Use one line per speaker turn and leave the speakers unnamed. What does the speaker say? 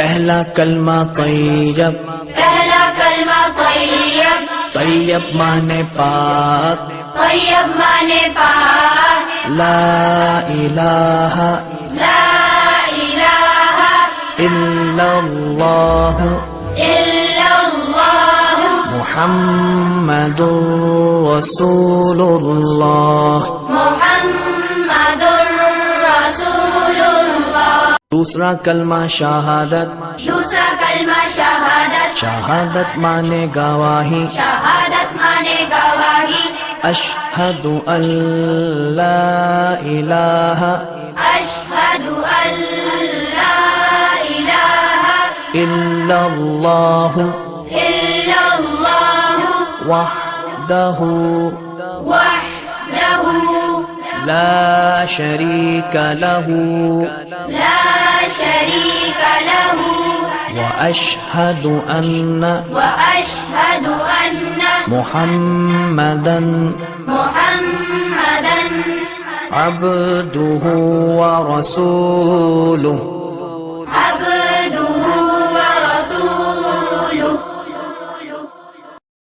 پہلا کلمہ طیب،
پہلا کلمہ طیب،
طیب مانے پاک،
طیب مانے پاک،
لا الہ
لا الہ
الا اللہ
الا اللہ
محمد رسول اللہ۔
محمد رسول اللہ۔
دوسرا کلمہ شہادت،
دوسرا کلمہ شہادت،
شہادت مانے گواہی،
شہادت مانے گواہی،
اشہد ان لا الہ
اشہد ان لا الہ
الا اللہ
الا اللہ
وحدہ
وحدہ
لا شریک لہ
لا شریک لہ
واشہد ان
واشہد ان
محمدا
محمدا
عبدہ ورسولہ،
عبدہ